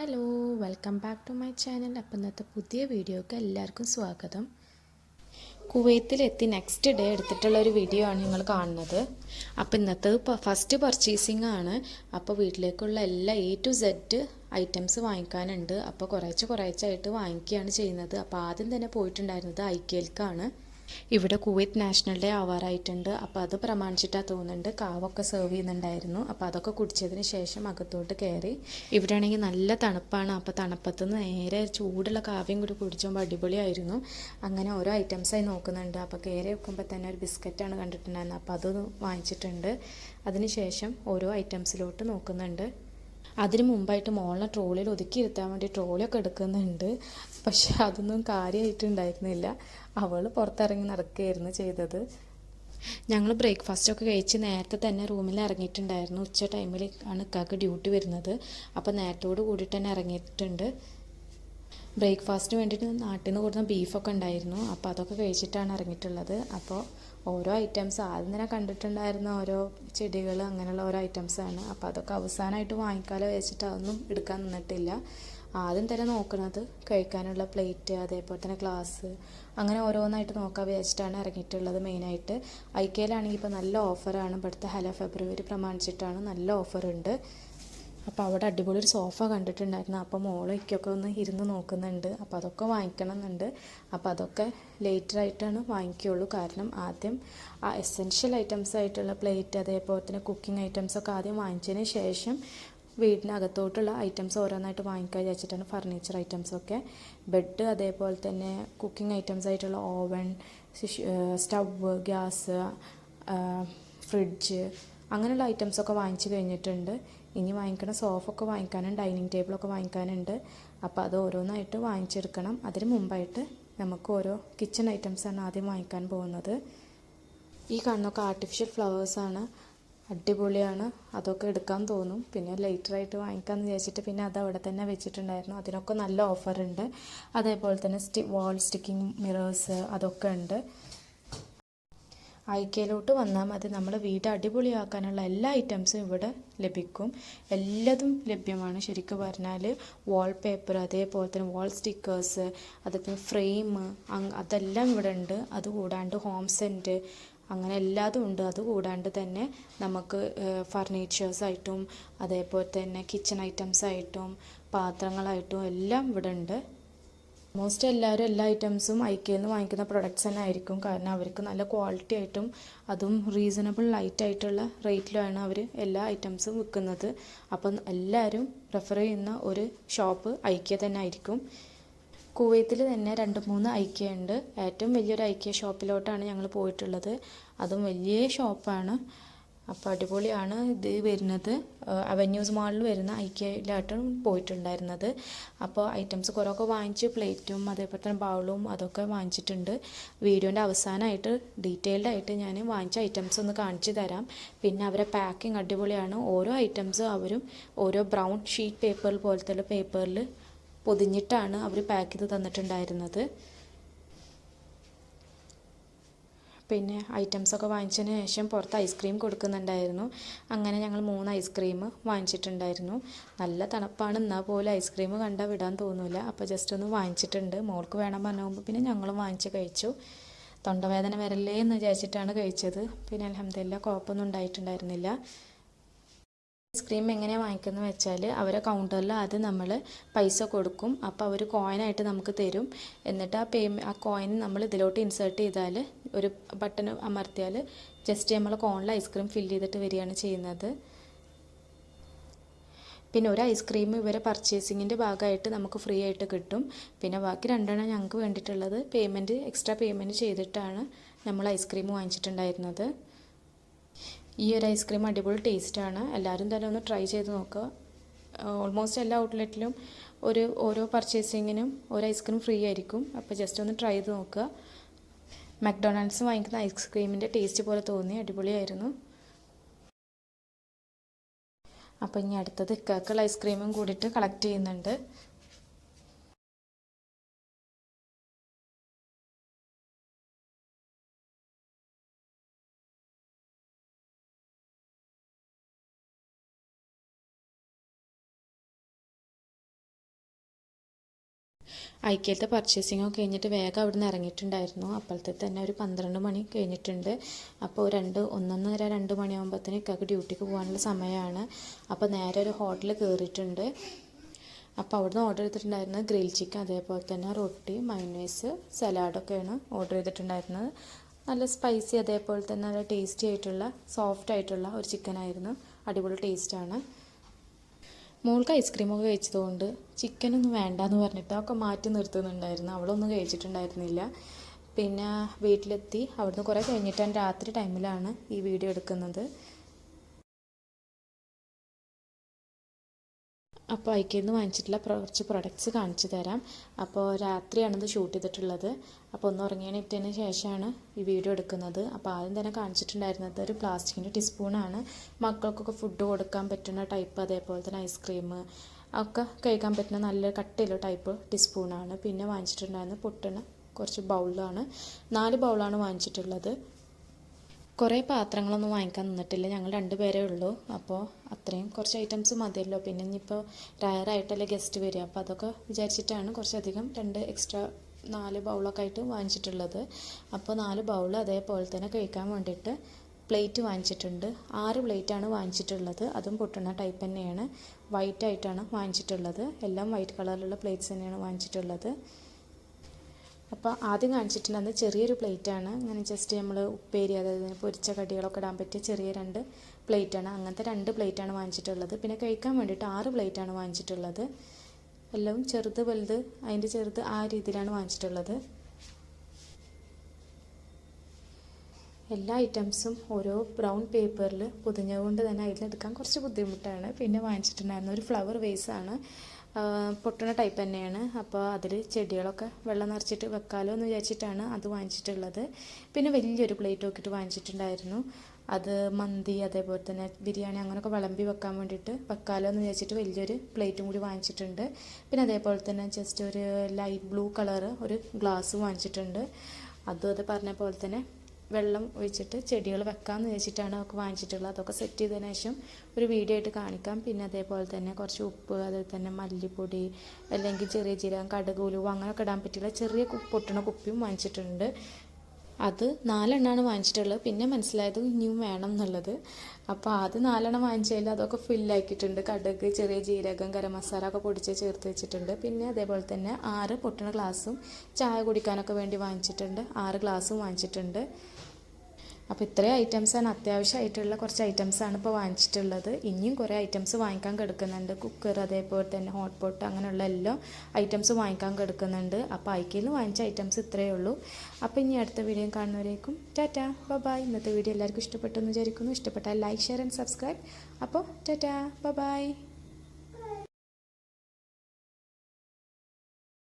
Hello welcome back to my channel. അപ്പം ഇന്നത്തെ പുതിയ വീഡിയോക്ക് എല്ലാവർക്കും സ്വാഗതം. കുവൈത്തിലെത്തി നെക്സ്റ്റ് ഡേ എടുത്തിട്ടുള്ള ഒരു വീഡിയോ ആണ് നിങ്ങൾ കാണുന്നത്. അപ്പോൾ ഇന്നത്തെ ഫസ്റ്റ് പർച്ചേസിംഗ് ആണ്. അപ്പോൾ വീട്ടിലേക്കുള്ള എല്ലാ A to Z ഐറ്റംസ് വാങ്ങിക്കാനുണ്ട്. അപ്പോൾ കുറേശ്ശായിട്ട് വാങ്ങിക്കുകയാണ് ചെയ്യുന്നത്. അപ്പോൾ ആദ്യം തന്നെ പോയിട്ടുണ്ടായിരുന്നത് ഐക്കേൽക്കാണ്. ഇവിടെ കുവൈത്ത് നാഷണൽ ഡേ ആവാറായിട്ടുണ്ട്. അപ്പോൾ അത് പ്രമാണിച്ചിട്ടാണ് തോന്നുന്നുണ്ട് കാവൊക്കെ സെർവ് ചെയ്യുന്നുണ്ടായിരുന്നു. അപ്പോൾ അതൊക്കെ കുടിച്ചതിന് ശേഷം അകത്തോട്ട് കയറി. ഇവിടെ ആണെങ്കിൽ നല്ല തണുപ്പാണ്. അപ്പോൾ തണുപ്പത്തുനിന്ന് നേരെ ചൂടുള്ള കാവ്യം കൂടി കുടിച്ചുമ്പോൾ അടിപൊളിയായിരുന്നു. അങ്ങനെ ഓരോ ഐറ്റംസായി നോക്കുന്നുണ്ട്. അപ്പോൾ കയറി വെക്കുമ്പോൾ തന്നെ ഒരു ബിസ്ക്കറ്റാണ് കണ്ടിട്ടുണ്ടായിരുന്നത്. അപ്പോൾ അത് വാങ്ങിച്ചിട്ടുണ്ട്. അതിന് ശേഷം ഓരോ ഐറ്റംസിലോട്ട് നോക്കുന്നുണ്ട്. അതിന് മുമ്പായിട്ട് മോളിനെ ട്രോളിയിൽ ഒതുക്കിയിരുത്താൻ വേണ്ടി ട്രോളിയൊക്കെ എടുക്കുന്നുണ്ട്. പക്ഷെ അതൊന്നും കാര്യമായിട്ടുണ്ടായിരുന്നില്ല. അവൾ പുറത്തിറങ്ങി നടക്കുകയായിരുന്നു ചെയ്തത്. ഞങ്ങൾ ബ്രേക്ക്ഫാസ്റ്റൊക്കെ കഴിച്ച് നേരത്തെ തന്നെ റൂമിൽ ഇറങ്ങിയിട്ടുണ്ടായിരുന്നു. ഉച്ച ടൈമിൽ ആണ് ഇക്കാക്ക് ഡ്യൂട്ടി വരുന്നത്. അപ്പോൾ നേരത്തോട് കൂടിയിട്ട് തന്നെ ഇറങ്ങിയിട്ടുണ്ട്. ബ്രേക്ക്ഫാസ്റ്റിന് വേണ്ടിയിട്ട് നാട്ടിൽ നിന്ന് കൊടുക്കുന്ന ബീഫൊക്കെ ഉണ്ടായിരുന്നു. അപ്പോൾ അതൊക്കെ കഴിച്ചിട്ടാണ് ഇറങ്ങിയിട്ടുള്ളത്. അപ്പോൾ ഓരോ ഐറ്റംസ് ആദ്യം തന്നെ കണ്ടിട്ടുണ്ടായിരുന്ന ഓരോ ചെടികൾ അങ്ങനെയുള്ള ഓരോ ഐറ്റംസാണ്. അപ്പോൾ അതൊക്കെ അവസാനമായിട്ട് വാങ്ങിക്കാലോ വെച്ചിട്ട് അതൊന്നും എടുക്കാൻ നിന്നിട്ടില്ല. ആദ്യം തന്നെ നോക്കുന്നത് കഴിക്കാനുള്ള പ്ലേറ്റ്, അതേപോലെ തന്നെ ഗ്ലാസ്, അങ്ങനെ ഓരോന്നായിട്ട് നോക്കാൻ വിചാരിച്ചിട്ടാണ് ഇറങ്ങിയിട്ടുള്ളത്. മെയിനായിട്ട് ഐക്കേലാണെങ്കിൽ ഇപ്പോൾ നല്ല ഓഫറാണ്. ഇവിടുത്തെ ഹലോ ഫെബ്രുവരി പ്രമാണിച്ചിട്ടാണ് നല്ല ഓഫറുണ്ട്. അപ്പോൾ അവിടെ അടിപൊളി ഒരു സോഫ കണ്ടിട്ടുണ്ടായിരുന്നു. അപ്പോൾ മോളൊക്കെ ഒന്ന് ഇരുന്ന് നോക്കുന്നുണ്ട്. അപ്പോൾ അതൊക്കെ വാങ്ങിക്കണം എന്നുണ്ട്. അപ്പോൾ അതൊക്കെ ലേറ്ററായിട്ടാണ് വാങ്ങിക്കുകയുള്ളൂ. കാരണം ആദ്യം ആ എസെൻഷ്യൽ ഐറ്റംസ് ആയിട്ടുള്ള പ്ലേറ്റ്, അതേപോലെ തന്നെ കുക്കിംഗ് ഐറ്റംസൊക്കെ ആദ്യം വാങ്ങിച്ചതിന് ശേഷം വീടിനകത്തോട്ടുള്ള ഐറ്റംസ് ഓരോന്നായിട്ട് വാങ്ങിക്കാൻ വിചാരിച്ചിട്ടാണ്. ഫർണിച്ചർ ഐറ്റംസൊക്കെ, ബെഡ്, അതേപോലെ തന്നെ കുക്കിംഗ് ഐറ്റംസ് ആയിട്ടുള്ള ഓവൻ, സ്റ്റവ്, ഗ്യാസ്, ഫ്രിഡ്ജ്, അങ്ങനെയുള്ള ഐറ്റംസൊക്കെ വാങ്ങിച്ച് കഴിഞ്ഞിട്ടുണ്ട്. ഇനി വാങ്ങിക്കണ സോഫൊക്കെ വാങ്ങിക്കാനുണ്ട്, ഡൈനിങ് ടേബിളൊക്കെ വാങ്ങിക്കാനുണ്ട്. അപ്പോൾ അത് ഓരോന്നായിട്ട് വാങ്ങിച്ചെടുക്കണം. അതിന് മുമ്പായിട്ട് നമുക്ക് ഓരോ കിച്ചൺ ഐറ്റംസാണ് ആദ്യം വാങ്ങിക്കാൻ പോകുന്നത്. ഈ കാണുന്നൊക്കെ ആർട്ടിഫിഷ്യൽ ഫ്ലവേഴ്സാണ്. അടിപൊളിയാണ്. അതൊക്കെ എടുക്കാൻ തോന്നും. പിന്നെ ലേറ്ററായിട്ട് വാങ്ങിക്കാമെന്ന് വിചാരിച്ചിട്ട് പിന്നെ അത് അവിടെ തന്നെ വെച്ചിട്ടുണ്ടായിരുന്നു. അതിനൊക്കെ നല്ല ഓഫറുണ്ട്. അതേപോലെ തന്നെ വാൾ സ്റ്റിക്കിംഗ് മിറേഴ്സ് അതൊക്കെ ഉണ്ട്. ഐക്കേലോട്ട് വന്നാൽ മതി. നമ്മൾ വീട് അടിപൊളിയാക്കാനുള്ള എല്ലാ ഐറ്റംസും ഇവിടെ ലഭിക്കും. എല്ലാതും ലഭ്യമാണ്. ശരിക്കും പറഞ്ഞാൽ വാൾ പേപ്പർ, അതേപോലെ തന്നെ വാൾ സ്റ്റിക്കേഴ്സ്, അതേപോലെ ഫ്രെയിം, അതെല്ലാം ഇവിടെ ഉണ്ട്. അതുകൂടാണ്ട് ഹോം സെൻറ്റ്, അങ്ങനെ എല്ലാതും ഉണ്ട്. അതുകൂടാണ്ട് തന്നെ നമുക്ക് ഫർണിച്ചേഴ്സായിട്ടും അതേപോലെ തന്നെ കിച്ചൺ ഐറ്റംസായിട്ടും പാത്രങ്ങളായിട്ടും എല്ലാം ഇവിടെ ഉണ്ട്. ഓൾമോസ്റ്റ് എല്ലാവരും എല്ലാ ഐറ്റംസും ഐക്കേയിൽ നിന്ന് വാങ്ങിക്കുന്ന പ്രൊഡക്ട്സ് തന്നെ ആയിരിക്കും. കാരണം അവർക്ക് നല്ല ക്വാളിറ്റി ആയിട്ടും അതും റീസണബിൾ ആയിട്ടുള്ള റേറ്റിലാണ് അവർ എല്ലാ ഐറ്റംസും വിൽക്കുന്നത്. അപ്പം എല്ലാവരും പ്രിഫർ ചെയ്യുന്ന ഒരു ഷോപ്പ് ഐക്യ തന്നെ ആയിരിക്കും. കുവൈത്തിൽ തന്നെ 2-3 ഐക്യ ഉണ്ട്. ഏറ്റവും വലിയൊരു ഐക്യ ഷോപ്പിലോട്ടാണ് ഞങ്ങൾ പോയിട്ടുള്ളത്. അതും വലിയ ഷോപ്പാണ്. അപ്പോൾ അടിപൊളിയാണ്. ഇത് വരുന്നത് അവന്യൂസ് മാളിൽ വരുന്ന ഐക്യയിലായിട്ടാണ് പോയിട്ടുണ്ടായിരുന്നത്. അപ്പോൾ ഐറ്റംസ് കുറേയൊക്കെ വാങ്ങിച്ച് പ്ലേറ്റും അതേപോലെ തന്നെ ബൗളും അതൊക്കെ വാങ്ങിച്ചിട്ടുണ്ട്. വീഡിയോൻ്റെ അവസാനമായിട്ട് ഡീറ്റെയിൽഡ് ആയിട്ട് ഞാൻ വാങ്ങിച്ച ഐറ്റംസ് ഒന്ന് കാണിച്ചു തരാം. പിന്നെ അവരെ പാക്കിംഗ് അടിപൊളിയാണ്. ഓരോ ഐറ്റംസും അവരും ഓരോ ബ്രൗൺ ഷീറ്റ് പേപ്പർ പോലത്തെ പേപ്പറിൽ പൊതിഞ്ഞിട്ടാണ് അവർ പാക്ക് ചെയ്ത് തന്നിട്ടുണ്ടായിരുന്നത്. പിന്നെ ഐറ്റംസൊക്കെ വാങ്ങിച്ചതിന് ശേഷം പുറത്ത് ഐസ്ക്രീം കൊടുക്കുന്നുണ്ടായിരുന്നു. അങ്ങനെ ഞങ്ങൾ 3 ഐസ്ക്രീം വാങ്ങിച്ചിട്ടുണ്ടായിരുന്നു. നല്ല തണുപ്പാണ്, എന്നാൽ പോലും ഐസ്ക്രീം കണ്ടാൽ വിടാൻ തോന്നില്ല. അപ്പോൾ ജസ്റ്റ് ഒന്ന് വാങ്ങിച്ചിട്ടുണ്ട്. മോൾക്ക് വേണം പറഞ്ഞുമ്പോൾ പിന്നെ ഞങ്ങളും വാങ്ങിച്ച് കഴിച്ചു. തൊണ്ടവേദന വരല്ലേ എന്ന് വിചാരിച്ചിട്ടാണ് കഴിച്ചത്. പിന്നെ അൽഹംദുലില്ലാ കുഴപ്പമൊന്നും ഉണ്ടായിട്ടുണ്ടായിരുന്നില്ല. ഐസ്ക്രീം എങ്ങനെയാണ് വാങ്ങിക്കുന്നത് വെച്ചാൽ അവരെ കൗണ്ടറിൽ ആദ്യം നമ്മൾ പൈസ കൊടുക്കും. അപ്പോൾ അവർ കോയിനായിട്ട് നമുക്ക് തരും. എന്നിട്ട് ആ കോയിൻ നമ്മൾ ഇതിലോട്ട് ഇൻസേർട്ട് ചെയ്താൽ ഒരു ബട്ടൺ അമർത്തിയാൽ ജസ്റ്റ് നമ്മൾ കോണിൽ ഐസ്ക്രീം ഫില്ല് ചെയ്തിട്ട് വരികയാണ് ചെയ്യുന്നത്. പിന്നെ ഒരു ഐസ്ക്രീം ഇവരെ പർച്ചേസിങ്ങിൻ്റെ ഭാഗമായിട്ട് നമുക്ക് ഫ്രീ ആയിട്ട് കിട്ടും. പിന്നെ ബാക്കി 2 ഞങ്ങൾക്ക് വേണ്ടിയിട്ടുള്ളത് എക്സ്ട്രാ പേയ്മെൻറ്റ് ചെയ്തിട്ടാണ് നമ്മൾ ഐസ്ക്രീം വാങ്ങിച്ചിട്ടുണ്ടായിരുന്നത്. ഈ ഒരു ഐസ്ക്രീം അടിപൊളി ടേസ്റ്റാണ്. എല്ലാവരും തന്നെ ഒന്ന് ട്രൈ ചെയ്ത് നോക്കുക. ഓൾമോസ്റ്റ് എല്ലാ ഔട്ട്ലെറ്റിലും ഓരോ പർച്ചേസിങ്ങിനും ഒരു ഐസ്ക്രീം ഫ്രീ ആയിരിക്കും. അപ്പോൾ ജസ്റ്റ് ഒന്ന് ട്രൈ ചെയ്ത് നോക്കുക. മക്ഡൊണാൾഡ്സ് വാങ്ങിക്കുന്ന ഐസ്ക്രീമിൻ്റെ ടേസ്റ്റ് പോലെ തോന്നി. അടിപൊളിയായിരുന്നു. അപ്പോൾ ഇനി അടുത്തത് ഇക്കാക്കുള്ള ഐസ്ക്രീമും കൂടിയിട്ട് കളക്ട് ചെയ്യുന്നുണ്ട്. ഐക്യത്തെ പർച്ചേസിങ്ങൊക്കെ കഴിഞ്ഞിട്ട് വേഗം അവിടെ നിന്ന് ഇറങ്ങിയിട്ടുണ്ടായിരുന്നു. അപ്പോഴത്തെ തന്നെ ഒരു 12 മണി കഴിഞ്ഞിട്ടുണ്ട്. അപ്പോൾ 1:30-2 മണിയാകുമ്പോഴത്തേന് ഇക്കാക്ക് ഡ്യൂട്ടിക്ക് പോകാനുള്ള സമയമാണ്. അപ്പോൾ നേരെ ഒരു ഹോട്ടലിൽ കയറിയിട്ടുണ്ട്. അപ്പോൾ അവിടുന്ന് ഓർഡർ ചെയ്തിട്ടുണ്ടായിരുന്നത് ഗ്രിൽ ചിക്കൻ, അതേപോലെ തന്നെ റൊട്ടി, മയോണൈസ്, സലാഡൊക്കെയാണ് ഓർഡർ ചെയ്തിട്ടുണ്ടായിരുന്നത്. നല്ല സ്പൈസി, അതേപോലെ തന്നെ നല്ല ടേസ്റ്റി ആയിട്ടുള്ള സോഫ്റ്റ് ആയിട്ടുള്ള ഒരു ചിക്കനായിരുന്നു. അടിപൊളി ടേസ്റ്റാണ്. മോൾക്ക് ഐസ്ക്രീമൊക്കെ കഴിച്ചതുകൊണ്ട് ചിക്കനൊന്നും വേണ്ടാന്ന് പറഞ്ഞിട്ട് അതൊക്കെ മാറ്റി നിർത്തുന്നുണ്ടായിരുന്നു. അവളൊന്നും കഴിച്ചിട്ടുണ്ടായിരുന്നില്ല. പിന്നെ വീട്ടിലെത്തി. അവിടുന്ന് കുറേ കഴിഞ്ഞിട്ടാണ്, രാത്രി ടൈമിലാണ് ഈ വീഡിയോ എടുക്കുന്നത്. അപ്പോൾ ഐക്യയിൽ നിന്ന് വാങ്ങിച്ചിട്ടുള്ള കുറച്ച് പ്രൊഡക്ട്സ് കാണിച്ചു തരാം. അപ്പോൾ രാത്രിയാണ് ഇത് ഷൂട്ട് ചെയ്തിട്ടുള്ളത്. അപ്പോൾ ഒന്ന് ഉറങ്ങിയതിന് ശേഷമാണ് ഈ വീഡിയോ എടുക്കുന്നത്. അപ്പോൾ ആദ്യം തന്നെ കാണിച്ചിട്ടുണ്ടായിരുന്നത് ഒരു പ്ലാസ്റ്റിക്കിൻ്റെ ടീസ്പൂണാണ്. മക്കൾക്കൊക്കെ ഫുഡ് കൊടുക്കാൻ പറ്റുന്ന ടൈപ്പ്, അതേപോലെ തന്നെ ഐസ്ക്രീം ഒക്കെ കഴിക്കാൻ പറ്റുന്ന നല്ല കട്ടിയുള്ള ടൈപ്പ് ടീസ്പൂണാണ്. പിന്നെ വാങ്ങിച്ചിട്ടുണ്ടായിരുന്നത് പൊട്ടുന്ന കുറച്ച് ബൗളാണ്. 4 ബൗളാണ് വാങ്ങിച്ചിട്ടുള്ളത്. കുറേ പാത്രങ്ങളൊന്നും വാങ്ങിക്കാൻ നിന്നിട്ടില്ല. ഞങ്ങൾ 2 പേരേ ഉള്ളൂ. അപ്പോൾ അത്രയും കുറച്ച് ഐറ്റംസ് മതിയല്ലോ. പിന്നെ ഇനിയിപ്പോൾ റയറായിട്ടല്ലേ ഗസ്റ്റ് വരിക. അപ്പോൾ അതൊക്കെ വിചാരിച്ചിട്ടാണ് കുറച്ചധികം 2 എക്സ്ട്രാ 4 ബൗളൊക്കെ ആയിട്ട് വാങ്ങിച്ചിട്ടുള്ളത്. അപ്പോൾ 4 ബൗൾ, അതേപോലെ തന്നെ കഴിക്കാൻ വേണ്ടിയിട്ട് പ്ലേറ്റ് വാങ്ങിച്ചിട്ടുണ്ട്. 6 പ്ലേറ്റാണ് വാങ്ങിച്ചിട്ടുള്ളത്. അതും പൊട്ടുന്ന ടൈപ്പ് തന്നെയാണ്. വൈറ്റ് ആയിട്ടാണ് വാങ്ങിച്ചിട്ടുള്ളത്. എല്ലാം വൈറ്റ് കളറിലുള്ള പ്ലേറ്റ്സ് തന്നെയാണ് വാങ്ങിച്ചിട്ടുള്ളത്. അപ്പോൾ ആദ്യം കാണിച്ചിട്ടുള്ളത് ചെറിയൊരു പ്ലേറ്റാണ്. ഇങ്ങനെ ജസ്റ്റ് നമ്മൾ ഉപ്പേരി, അതായത് പൊരിച്ച കടികളൊക്കെ ഇടാൻ പറ്റിയ ചെറിയ 2 പ്ലേറ്റാണ്. അങ്ങനത്തെ 2 പ്ലേറ്റാണ് വാങ്ങിച്ചിട്ടുള്ളത്. പിന്നെ കഴിക്കാൻ വേണ്ടിയിട്ട് 6 പ്ലേറ്റാണ് വാങ്ങിച്ചിട്ടുള്ളത്. എല്ലാം ചെറുത് വലുത്, അതിൻ്റെ ചെറുത് ആ രീതിയിലാണ് വാങ്ങിച്ചിട്ടുള്ളത്. എല്ലാ ഐറ്റംസും ഓരോ ബ്രൗൺ പേപ്പറിൽ പൊതിഞ്ഞുകൊണ്ട് തന്നെ അതിലെടുക്കാൻ കുറച്ച് ബുദ്ധിമുട്ടാണ്. പിന്നെ വാങ്ങിച്ചിട്ടുണ്ടായിരുന്ന ഒരു ഫ്ലവർ വേസാണ്. പൊട്ടുന്ന ടൈപ്പ് തന്നെയാണ്. അപ്പോൾ അതിൽ ചെടികളൊക്കെ വെള്ളം നിറച്ചിട്ട് വെക്കാമല്ലോ എന്ന് വിചാരിച്ചിട്ടാണ് അത് വാങ്ങിച്ചിട്ടുള്ളത്. പിന്നെ വലിയൊരു പ്ലേറ്റ് നോക്കിയിട്ട് വാങ്ങിച്ചിട്ടുണ്ടായിരുന്നു. അത് മന്തി, അതേപോലെ തന്നെ ബിരിയാണി അങ്ങനെയൊക്കെ വിളമ്പി വെക്കാൻ വേണ്ടിയിട്ട് വെക്കാമല്ലോ എന്ന് വിചാരിച്ചിട്ട് വലിയൊരു പ്ലേറ്റും കൂടി വാങ്ങിച്ചിട്ടുണ്ട്. പിന്നെ അതേപോലെ തന്നെ ജസ്റ്റ് ഒരു ലൈറ്റ് ബ്ലൂ കളറ് ഒരു ഗ്ലാസ് വാങ്ങിച്ചിട്ടുണ്ട്. അത് പറഞ്ഞ പോലെ തന്നെ വെള്ളം ഒഴിച്ചിട്ട് ചെടികൾ വെക്കാമെന്ന് വെച്ചിട്ടാണ് അതൊക്കെ വാങ്ങിച്ചിട്ടുള്ളത്. അതൊക്കെ സെറ്റ് ചെയ്തതിന് ശേഷം ഒരു വീഡിയോ ആയിട്ട് കാണിക്കാം. പിന്നെ അതേപോലെ തന്നെ കുറച്ച് ഉപ്പ്, അതേപോലെ തന്നെ മല്ലിപ്പൊടി, അല്ലെങ്കിൽ ചെറിയ ജീരകം, കടുക്, ഉലുവ അങ്ങനെയൊക്കെ ഇടാൻ പറ്റിയുള്ള ചെറിയ പൊട്ടണ കുപ്പിയും വാങ്ങിച്ചിട്ടുണ്ട്. അത് 4 എണ്ണമാണ് വാങ്ങിച്ചിട്ടുള്ളത്. പിന്നെ മനസ്സിലായത് ഇനിയും വേണം എന്നുള്ളത്. അപ്പോൾ ആദ്യം 4 എണ്ണം വാങ്ങിച്ചതിൽ അതൊക്കെ ഫില്ലാക്കിയിട്ടുണ്ട്. കടുക്, ചെറിയ ജീരകം, ഗരം മസാല ഒക്കെ പൊടിച്ച് ചേർത്ത് വെച്ചിട്ടുണ്ട്. പിന്നെ അതേപോലെ തന്നെ 6 പൊട്ടണ ഗ്ലാസും ചായ കുടിക്കാനൊക്കെ വേണ്ടി വാങ്ങിച്ചിട്ടുണ്ട്. 6 ഗ്ലാസും വാങ്ങിച്ചിട്ടുണ്ട്. അപ്പോൾ ഇത്രയും ഐറ്റംസാണ്, അത്യാവശ്യമായിട്ടുള്ള കുറച്ച് ഐറ്റംസാണ് ഇപ്പോൾ വാങ്ങിച്ചിട്ടുള്ളത്. ഇനിയും കുറേ ഐറ്റംസ് വാങ്ങിക്കാൻ കിടക്കുന്നുണ്ട്. കുക്കർ, അതേപോലെ തന്നെ ഹോട്ട് പോട്ട്, അങ്ങനെയുള്ള എല്ലാ ഐറ്റംസ് വാങ്ങിക്കാൻ കിടക്കുന്നുണ്ട്. അപ്പോൾ ഐക്യയിൽ നിന്ന് വാങ്ങിച്ച ഐറ്റംസ് ഇത്രയേ ഉള്ളൂ. അപ്പോൾ ഇനി അടുത്ത വീഡിയോ കാണുന്നവരേക്കും ടാറ്റാ ബൈ. ഇന്നത്തെ വീഡിയോ എല്ലാവർക്കും ഇഷ്ടപ്പെട്ടെന്ന് വിചാരിക്കുന്നു. ഇഷ്ടപ്പെട്ടാൽ ലൈക്ക്, ഷെയർ ആൻഡ് സബ്സ്ക്രൈബ്. അപ്പോൾ ടാറ്റാ ബൈ.